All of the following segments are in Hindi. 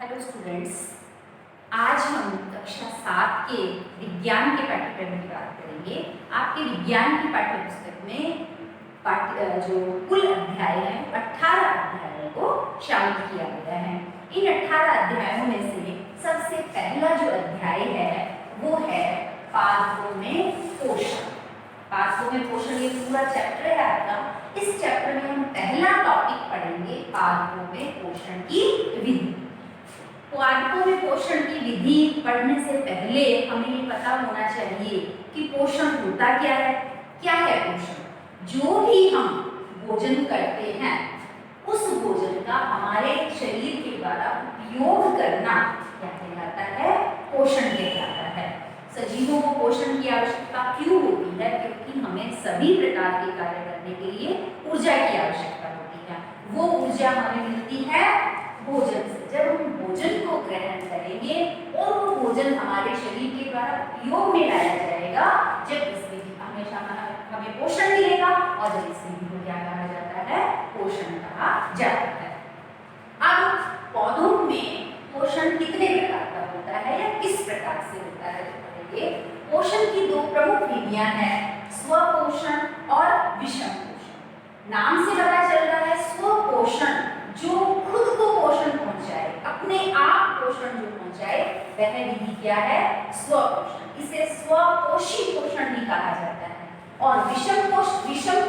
हेलो स्टूडेंट्स, आज हम कक्षा 7 के विज्ञान के पाठ्यक्रम की बात करेंगे। आपके विज्ञान की पाठ्य पुस्तक में जो कुल अध्याय हैं 18 अध्यायों को शामिल किया गया है। इन 18 अध्यायों में से सबसे पहला जो अध्याय है वो है पादपों में पोषण। पादपों में पोषण ये पूरा चैप्टर है आपका। इस चैप्टर में हम पहला टॉपिक पढ़ेंगे पादपों में पोषण की विधि। पादपों में पोषण की विधि पढ़ने से पहले हमें ये पता होना चाहिए कि पोषण होता क्या है। क्या है पोषण? जो भी हम भोजन करते हैं उस भोजन का हमारे शरीर के द्वारा उपयोग करना क्या कहलाता है? पोषण कहलाता है। सजीवों को पोषण की आवश्यकता क्यों होती है? क्योंकि हमें सभी प्रकार के कार्य करने के लिए ऊर्जा की आवश्यकता होती है। वो ऊर्जा हमें मिलती है भोजन से। जब हम भोजन को ग्रहण करेंगे और वो भोजन हमारे शरीर के द्वारा उपयोग में लाया जाएगा, जब इसमें हमेशा हमें पोषण मिलेगा और जब इस विधि को क्या कहा जाता है? पोषण कहा जाता है। अब पौधों में पोषण कितने प्रकार का होता है या किस प्रकार से होता है तो पढ़ेंगे। पोषण की दो प्रमुख विधियां हैं, स्वपोषण और विषम पोषण। नाम से पता चल रहा है स्वपोषण, जो खुद को पोषण पहुंचाए, अपने आप पोषण जो पहुंचाए, वह विधि क्या है? स्वपोषण। इसे स्वपोषी पोषण भी कहा जाता है। और विषम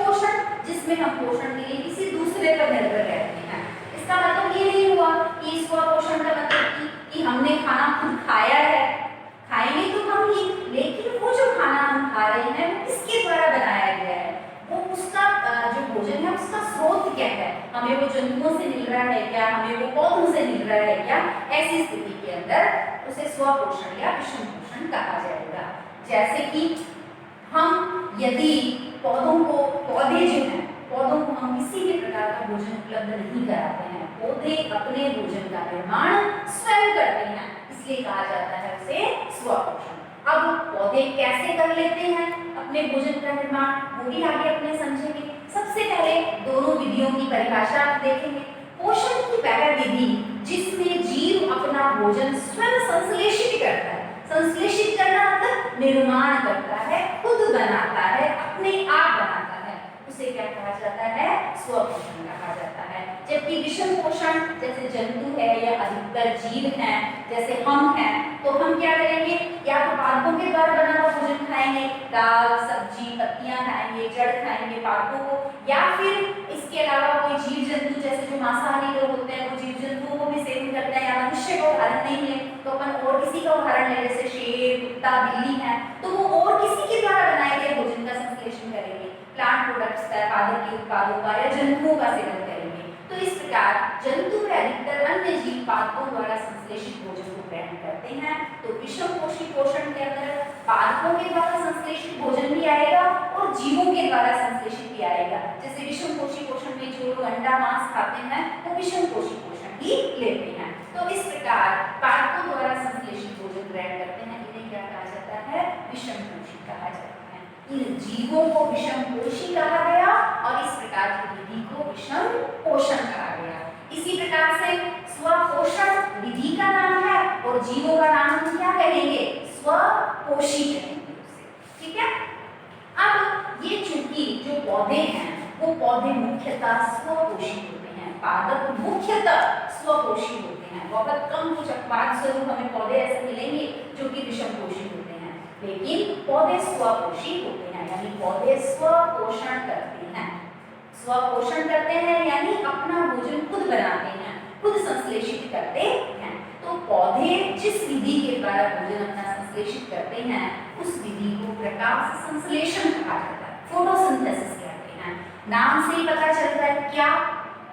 पोषण जिसमें हम पोषण के लिए किसी दूसरे पर निर्भर रहते हैं। इसका मतलब ये नहीं हुआ कि स्वपोषण का मतलब कि हमने खाना खुद खाया है, खाएंगे तो हम ही, लेकिन वो जो खाना हम खा रहे हैं वो किसके द्वारा बनाया गया है, वो उसका जो भोजन है उसका स्रोत क्या है, हमें वो जंतुओं से मिल रहा है क्या, हमें वो पौधों से मिल रहा है क्या। ऐसी स्थिति के अंदर उसे स्वपोषण या विषम पोषण कहा जाएगा। जैसे कि हम यदि पौधों को हम किसी भी प्रकार का भोजन उपलब्ध नहीं कराते हैं, पौधे अपने भोजन का निर्माण स्वयं करते हैं, इसलिए कहा जाता है उसे स्वपोषण। अब पौधे कैसे कर लेते हैं अपने भोजन का निर्माण, वो भी आगे अपने समझेंगे। सबसे पहले दोनों विधियों की परिभाषा आप देखेंगे। पोषण की वह विधि जिसमें जीव अपना भोजन स्वयं संश्लेषित करता है। संश्लेषित करना मतलब निर्माण करता है, खुद बनाता है, अपने आप बनाता है, उसे क्या कहा जाता है? स्वपोषण कहा जाता है। जबकि विषम पोषण जैसे जंतु है या अधिकतर जीव हैं, जैसे हम हैं, तो हम क्या करेंगे? या तो पादपों के द्वारा बना हुआ भोजन खाएंगे, दाल सब्जी पत्तियां खाएंगे, जड़ खाएंगे पादपों को, या फिर इसके अलावा कोई जीव जंतु जैसे जो मांसाहारी लोग होते हैं वो जीव जंतुओं को भी सेवन करते हैं। या मनुष्य का उदाहरण नहीं ले तो अपन और किसी का उदाहरण ले, जैसे शेर कुत्ता बिल्ली है, तो वो और किसी के द्वारा बनाए गए भोजन का संश्लेषण करेंगे, प्लांट प्रोडक्ट्स का, पादप के उत्पादों का या जंतुओं का सेवन करेंगे। तो इस प्रकार जंतु व अधिकतर अन्य जीव पादपों द्वारा संश्लेषित भोजन को ग्रहण करते हैं। तो विषम पोषी पोषण के अंदर पादपों के द्वारा संश्लेषित भोजन भी आएगा और जीवों के द्वारा संश्लेषित भी आएगा। जैसे विषम पोषी पोषण में जो लोग अंडा मांस खाते हैं वो विषम पोषी पोषण ही लेते हैं। तो इस प्रकार पादपों द्वारा संश्लेषित भोजन ग्रहण करते हैं, इन्हें क्या कहा जाता है? विषम पोषी कहा जाता है। इन जीवों को विषम पोषी कहा गया और इस प्रकार की विधि को विषम पोषण कहा गया। इसी प्रकार से स्वपोषण विधि का नाम है और जीवों का नाम हम क्या कहेंगे? स्वपोषी कहेंगे उसे। ठीक है। अब ये चूंकि जो पौधे हैं वो पौधे मुख्यतः स्वपोषी होते हैं, पादप मुख्यतः स्वपोषी होते हैं। बहुत कम कुछ अपवाद स्वरूप हमें पौधे ऐसे मिलेंगे जो कि विषम पोषी होते हैं, लेकिन पौधे स्वपोषी होते हैं, यानी पौधे स्वपोषण करते हैं। स्वपोषण करते हैं यानी अपना भोजन खुद बनाते हैं, खुद संश्लेषित करते हैं। तो पौधे जिस विधि के द्वारा भोजन अपना संश्लेषित करते हैं उस विधि को प्रकाश संश्लेषण कहा जाता है, फोटोसिंथेसिस कहते हैं। नाम से ही पता चलता है क्या?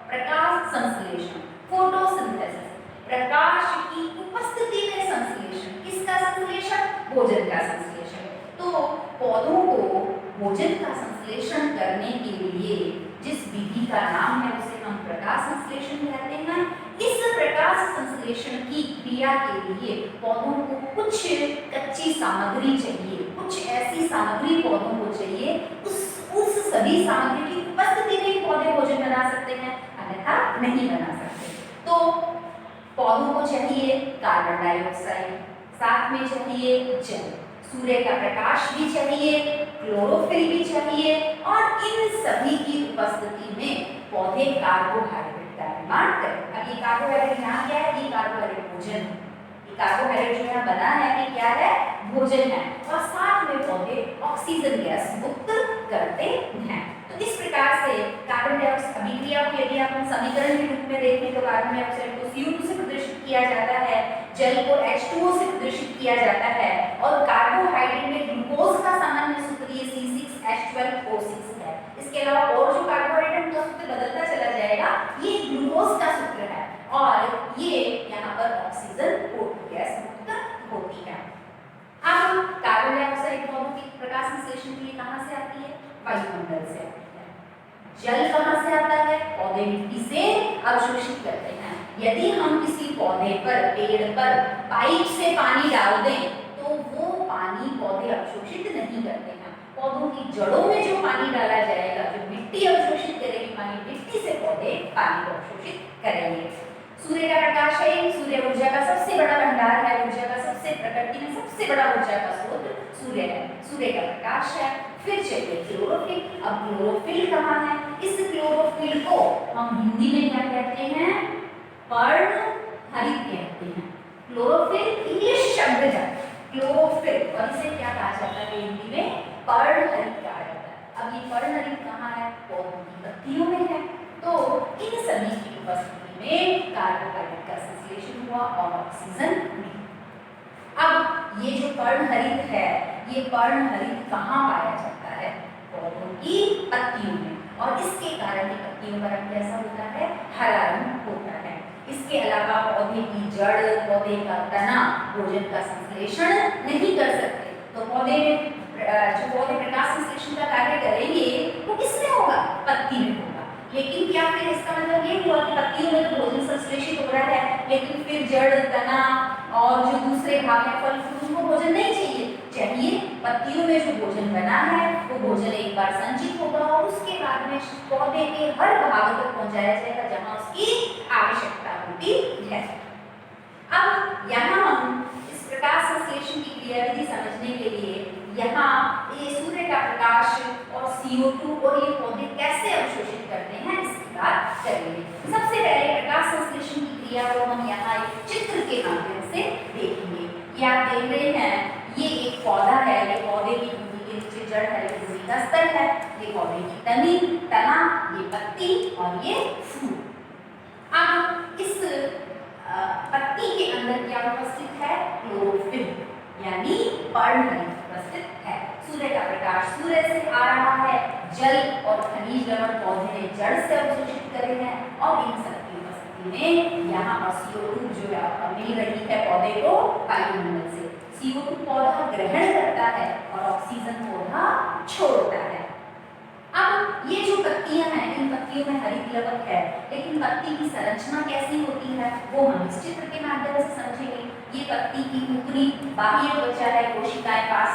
प्रकाश संश्लेषण, फोटोसिंथेसिस, प्रकाश की उपस्थिति में संश्लेषण। किसका संश्लेषण? भोजन का संश्लेषण। तो पौधों को भोजन का संश्लेषण करने के लिए जिस विधि का नाम है उसे हम प्रकाश संश्लेषण कहते हैं। इस प्रकाश संश्लेषण की क्रिया के लिए पौधों को कुछ कच्ची सामग्री चाहिए, कुछ ऐसी सामग्री पौधों को चाहिए, उस सभी सामग्री की उपस्थिति में पौधे भोजन बना सकते हैं, अन्यथा नहीं बना सकते। तो पौधों को चाहिए कार्बन डाइऑक्साइड, साथ में चाहिए जल, सूर्य का प्रकाश भी चाहिए, क्लोरोफिल भी चाहिए, और इन सभी की उपस्थिति में पौधे कार्बोहाइड्रेट का निर्माण करें। अब ये कार्बोहाइड्रेट यहाँ क्या है? ये कार्बोहाइड्रेट भोजन है। ये कार्बोहाइड्रेट जो यहाँ बना है ये क्या है? भोजन है। और साथ में पौधे ऑक्सीजन गैस मुक्त करते हैं। तो इस प्रकार से कार्बन डाइऑक्साइड अभिक्रिया को यदि आप समीकरण के रूप में देखें तो कार्बन डाइऑक्साइड को CO2 से प्रदर्शित किया जाता है, जल को H2O से प्रदर्शित किया जाता है, और कार्बोहाइड्रेट में ग्लूकोज का सामान्य सूत्र ये C6H12O6 है। इसके अलावा और जो कार्बोहाइड्रेट का सूत्र बदलता चला जाएगा, ये ग्लूकोज का सूत्र है, और ये यहाँ पर ऑक्सीजन गैस मुक्त होती है। अब कार्बन डाइऑक्साइड पौधों के प्रकाश संश्लेषण के लिए कहाँ से आती है? वायुमंडल से आती है। जल कहाँ से आता है? पौधे मिट्टी से अवशोषित करते हैं। यदि हम किसी पौधे पर, पेड़ पर पाइप से पानी डाल दें तो वो पानी पौधे अवशोषित नहीं करते हैं। पौधों की जड़ों में जो पानी डाला जाएगा, जो मिट्टी अवशोषित करेगी पानी, मिट्टी से पौधे पानी को अवशोषित करेंगे। सूर्य का प्रकाश है, सूर्य ऊर्जा का सबसे बड़ा भंडार है, ऊर्जा का सबसे प्रकृति में सबसे बड़ा ऊर्जा का स्रोत सूर्य है, सूर्य का प्रकाश है। फिर चलिए क्लोरोफिल। अब क्लोरोफिल कहाँ है? इस क्लोरोफिल को हम हिंदी में क्या कहते हैं? पर्णहरित कहते हैं। क्लोरोफिल इंग्लिश शब्द है क्लोरोफिल, और इसे क्या कहा जाता है हिंदी में? पर्णहरित कहा जाता है। अब ये पर्णहरित कहाँ है? पौधों की पत्तियों में है। तो इन सभी की उपस्थिति में कार्बोहाइड्रेट का संश्लेषण हुआ और ऑक्सीजन मिली। अब ये जो पर्णहरित है, ये पर्णहरित कहाँ पाया जाता है? पौधों की पत्तियों में, और इसके कारण ये पत्तियों का रंग कैसा होता है? हरा रंग होता है। इसके अलावा पौधे की जड़, पौधे का तना भोजन का संश्लेषण नहीं कर सकते, तो पौधे में जो पौधे प्रकाश संश्लेषण का कार्य करेंगे वो किसमें होगा? पत्ती में होगा। लेकिन क्या फिर इसका मतलब ये हुआ कि पत्तियों में तो भोजन संश्लेषित हो रहा है, लेकिन फिर जड़, तना और जो दूसरे भाग हैं फल फूल, उनको भोजन नहीं चाहिए। पत्तियों में जो भोजन बना है वो भोजन एक बार संचित होगा और उसके बाद में पौधे के हर भाग तक पहुंचाया जाएगा जहां उसकी आवश्यकता होती है। अब यहाँ हम इस प्रकाश संश्लेषण की क्रियाविधि समझने के लिए यहाँ ये सूर्य का प्रकाश और CO2 और ये पौधे कैसे अवशोषित करते हैं इसकी बात करेंगे। सबसे पहले प्रकाश संश्लेषण की क्रिया को हम यहाँ एक चित्र के माध्यम से देखेंगे। ये आप देख रहे हैं, ये एक पौधा है, ये पौधे की भूमि के नीचे जड़ है, ये भूमि का स्तर है, ये पौधे की तनी, तना, ये पत्ती और ये फूल। अब इस पत्ती के अंदर क्या उपस्थित है? क्लोरोफिल यानी पर्णहरित उपस्थित है। सूर्य का प्रकाश सूर्य से आ रहा है, जल और खनिज लवण पौधे ने जड़ से अवशोषित करे हैं, और इन सब की उपस्थिति में यहाँ पर CO2 जो मिल रही है पौधे को वायुमंडल से। CO2 पौधा ग्रहण करता है और ऑक्सीजन पौधा छोड़ता है। अब ये जो पत्तियां हैं, इन पत्तियों में हरित लवक है, लेकिन पत्ती की संरचना कैसी होती है वो हम इस चित्र के माध्यम से समझेंगे। ये पत्ती की ऊपरी बाह्य त्वचा है, कोशिकाएं पास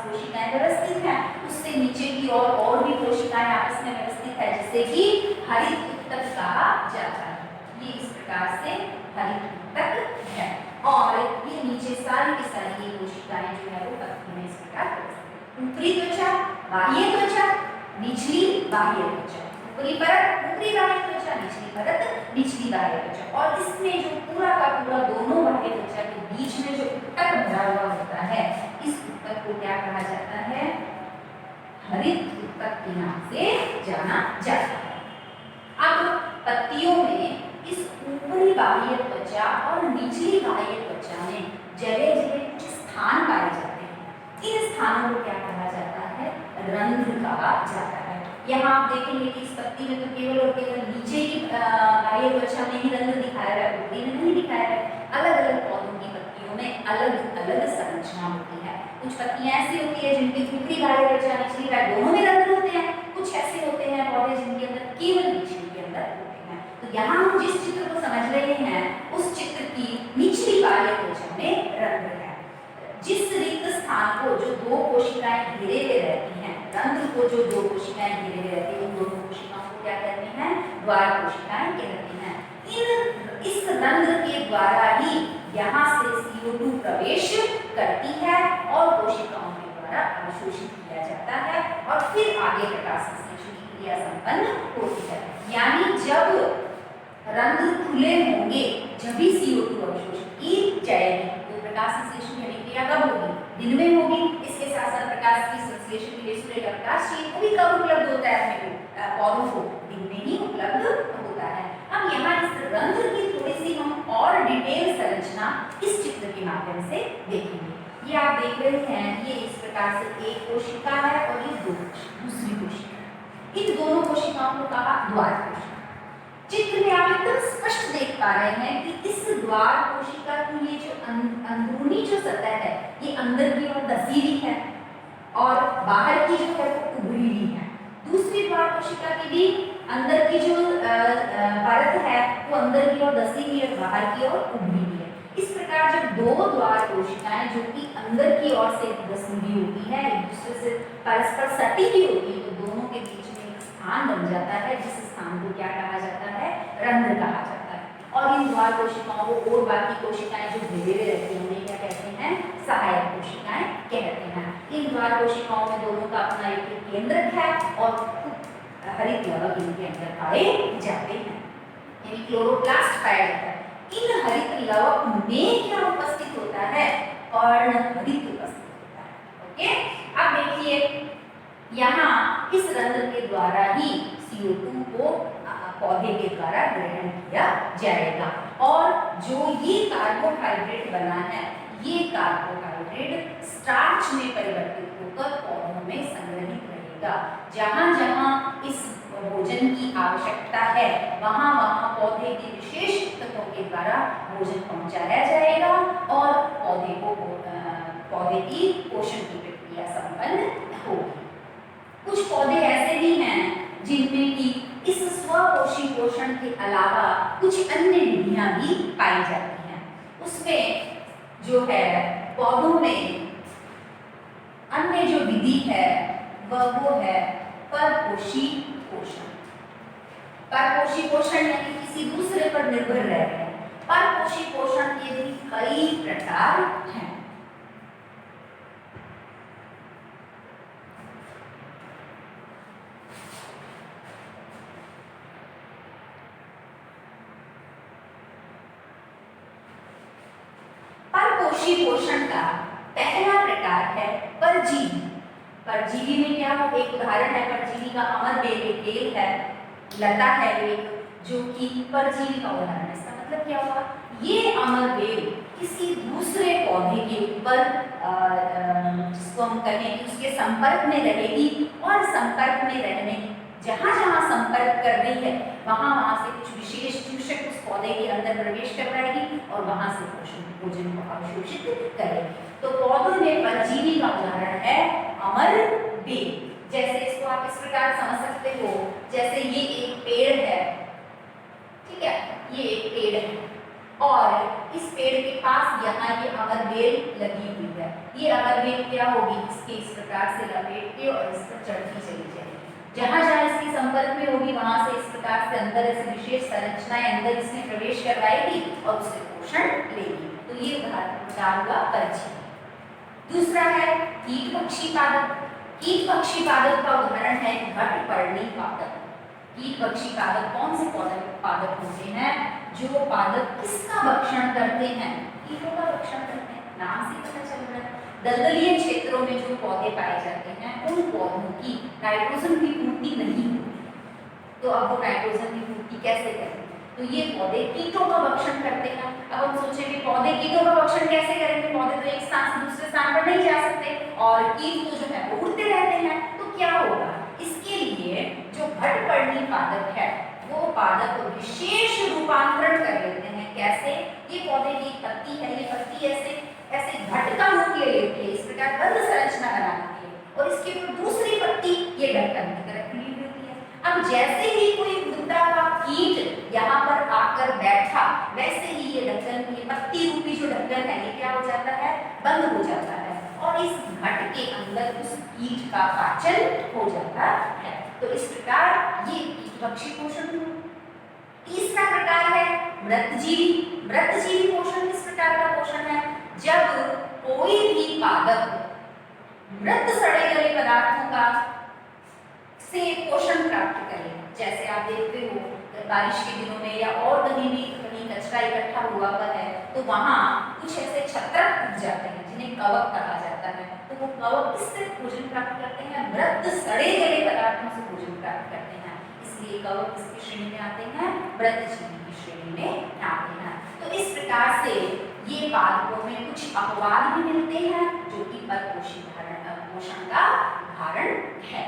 कोशिकाएं व्यवस्थित हैं, उससे नीचे की ओर और भी कोशिकाएं आपस में व्यवस्थित है, जिसे कि हरित ऊतक कहा जाता है। ये इस प्रकार से हरित ऊतक है, और ये नीचे सारी की सारी ये कोशिकाएं जो है वो पत्ती में इस प्रकार ऊपरी त्वचा, बाह्य त्वचा, निचली बाह्य त्वचा, ऊपरी परत ऊपरी बाह्य त्वचा, निचली परत निचली बाह्य त्वचा, और इसमें जो पूरा का पूरा दोनों बाह्य त्वचा के बीच में जो ऊतक भरा हुआ होता है, इस ऊतक को क्या कहा जाता है? हरित ऊतक के नाम से जाना जाता है। अब पत्तियों में इस ऊपरी बाह्य त्वचा और निचली बाह्य त्वचा में जगह जगह कुछ स्थान पाए जाते हैं। इन स्थानों को क्या कहा जाता है? रंध्र कहा जाता है। यहाँ आप देखेंगे कि इस पत्ती में तो केवल और केवल नीचे की बाह्य त्वचा में ही रंध्र दिखाया है, ऊपरी में नहीं दिखाया है। अलग अलग पौधों की पत्तियों में अलग अलग संरचना होती है। कुछ पत्तियां ऐसी होती है जिनकी ऊपरी बाह्य त्वचा निचली बाह्य दोनों में रंध्र होते हैं, कुछ ऐसे होते हैं पौधे जिनके अंदर केवल निचली के अंदर होते हैं। तो यहाँ हम जिस चित्र को समझ रहे हैं उस चित्र की निचली बाह्य त्वचा में रंध्र है। जिस रिक्त स्थान को जो दो कोशिकाएं घेरे हुए रहती हैं, रंध्र को जो दो कोशिकाएं घेरे हुए रहती हैं, उन दोनों कोशिकाओं को क्या कहते हैं? द्वार कोशिकाएं कहते हैं। इस रंध्र के द्वारा ही यहाँ से CO2 प्रवेश करती है और कोशिकाओं के द्वारा अवशोषित किया जाता है और फिर आगे प्रकाश संश्लेषण की क्रिया संपन्न होती है। यानी जब रंध्र खुले होंगे जब ही CO2 अवशोषित की जाएगी। तो प्रकाश संश्लेषण की क्रिया कब होगी? दिन में होगी। इसके साथ साथ प्रकाश की संश्लेषण के लिए सूर्य का प्रकाश चाहिए, वो भी कब उपलब्ध होता है अपने को? पौधों को दिन में ही उपलब्ध होता है। अब यहाँ इस रंध्र की थोड़ी सी हम और डिटेल संरचना इस चित्र के माध्यम से देखेंगे। ये आप देख रहे हैं, ये इस प्रकार से एक कोशिका है और ये दूसरी कोशिका है। इन दोनों कोशिकाओं को कहा द्वार कोशिका। चित्र में आप एकदम स्पष्ट देख पा रहे हैं कि इस द्वार कोशिका की ये जो अंदरूनी जो सतह है ये अंदर की ओर धसी हुई है और बाहर की जो है वो उभरी हुई है। दूसरी द्वार कोशिका की भी अंदर की जो परत है वो अंदर की ओर धसी हुई और बाहर की ओर उभरी हुई है। इस प्रकार जब दो द्वार कोशिकाएं जो कि अंदर की ओर से धसी हुई होती है, एक दूसरे से परस्पर सटी हुई होती है, तो दोनों के बीच में एक स्थान बन जाता है जिस स्थान को क्या कहा जाता है? रंध्र कहा जाता है। और इन द्वार कोशिकाओं को और बाकी कोशिकाएं जो घेरे रहती हैं उन्हें क्या कहते हैं? सहायक कोशिकाएं कहते हैं। इन द्वार कोशिकाओं में दोनों का अपना एक केंद्रक है और हरित लवक इनके अंदर पाए जाते हैं, यानी क्लोरोप्लास्ट पाया जाता है। इन हरित लवक में क्या उपस्थित होता है? पर्णहरित उपस्थित होता है। ओके, अब देखिए यहाँ इस रंध्र के द्वारा ही CO2 को पौधे के द्वारा ग्रहण किया जाएगा और जो ये कार्बोहाइड्रेट बना है ये कार्बोहाइड्रेट स्टार्च में परिवर्तित होकर पौधों में संग्रहित रहेगा। जहाँ जहाँ इस भोजन की आवश्यकता है वहाँ वहाँ पौधे के विशेष तत्वों के द्वारा भोजन पहुँचाया जाएगा और पौधे की पोषण की प्रक्रिया संपन्न होगी। कुछ पौधे ऐसे भी हैं जिनमें कि इस स्वपोषी पोषण के अलावा कुछ अन्य विधियां भी पाई जाती हैं। उसमें जो है पौधों में अन्य जो विधि है वो है परपोषी पोषण। परपोषी पोषण यानी किसी दूसरे पर निर्भर रह रहे हैं। परपोषी पोषण के भी कई प्रकार हैं। परपोषी पोषण का पहला प्रकार है परजीवी। परजीवी में क्या हो? एक उदाहरण है परजीवी का अमरबेल, एक बेल है, लता है एक, जो कि परजीवी का उदाहरण है। इसका मतलब क्या हुआ? ये अमरबेल किसी दूसरे पौधे के ऊपर जिसको हम कहें कि उसके संपर्क में रहेगी और संपर्क में रहने जहाँ जहाँ संपर्क कर रही है वहाँ से कुछ विशेष चूषक उस पौधे के अंदर प्रवेश करवाएगी और वहाँ से भोजन को अवशोषित करेगी। तो पौधों में परजीवी का उदाहरण है अमरबेल। जैसे इसको आप इस प्रकार समझ सकते हो, जैसे ये एक पेड़ है, ठीक है, ये एक पेड़ है और इस पेड़ के पास यहाँ ये अमरबेल लगी हुई है। ये अमरबेल क्या होगी? इसके इस प्रकार से लपेट के और इस पर चढ़ती चली जाएगी। जहाँ जहाँ इसके संपर्क में होगी वहां से इस प्रकार से अंदर ऐसी विशेष संरचनाएं अंदर इसमें प्रवेश करवाएगी और उससे पोषण लेगी। तो ये उदाहरण हुआ परजीवी। दूसरा है कीट पक्षी पादप। कीट पक्षी पादप का उदाहरण है घटपर्णी पादप। कीट पक्षी पादप कौन से पादप होते हैं? जो पादप किसका भक्षण करते हैं? कीटों का भक्षण करते हैं, नाम से पता चल रहा है। दलदलीय क्षेत्रों में जो पौधे पाए जाते हैं उन पौधों की नाइट्रोजन की पूर्ति नहीं होती, तो अब वो नाइट्रोजन की पूर्ति कैसे करें? तो ये पौधे कीटों का भक्षण करते हैं। अब हम सोचेंगे पौधे कीटों का भक्षण कैसे करेंगे? पौधे तो एक स्थान से दूसरे स्थान पर नहीं जा सकते और कीट तो जो है वो उड़ते रहते हैं, तो क्या होगा? इसके लिए जो घटपर्णी पादप है वो पादप विशेष रूपांतरण कर लेते हैं। कैसे? ये पौधे की पत्ती है, ये पत्ती ऐसे घट का रूप ले लेती है, इस प्रकार बंद संरचना बना लेती है और इसके ऊपर दूसरी पत्ती ये ढक्कन की तरह खुली होती है। अब जैसे ही कोई वृंदा का कीट यहाँ पर आकर बैठा, वैसे ही ये ढक्कन की पत्ती रूपी जो ढक्कन है ये क्या हो जाता है? बंद हो जाता है और इस घट के अंदर उस कीट का पाचन हो जाता है। तो इस प्रकार ये कीट पक्षी पोषण हुआ। तीसरा प्रकार है मृतजीवी। मृतजीवी पोषण किस प्रकार का पोषण है? जब कोई भी पादप मृत सड़े गले पदार्थों का से पोषण प्राप्त करे। जैसे आप देखते हो बारिश के दिनों में या और कहीं भी कहीं कचरा इकट्ठा हुआ है तो वहाँ कुछ ऐसे छत्रक उग जाते हैं जिन्हें कवक कहा जाता है। तो वो कवक किससे भोजन प्राप्त करते हैं? मृत सड़े गले पदार्थों से भोजन प्राप्त करते हैं। इसलिए कवक किसकी श्रेणी में आते हैं? मृतजीवी की श्रेणी में आते हैं। तो इस प्रकार से ये पादपों में कुछ अपवाद भी मिलते हैं जो कि परपोषी पोषण का उदाहरण है।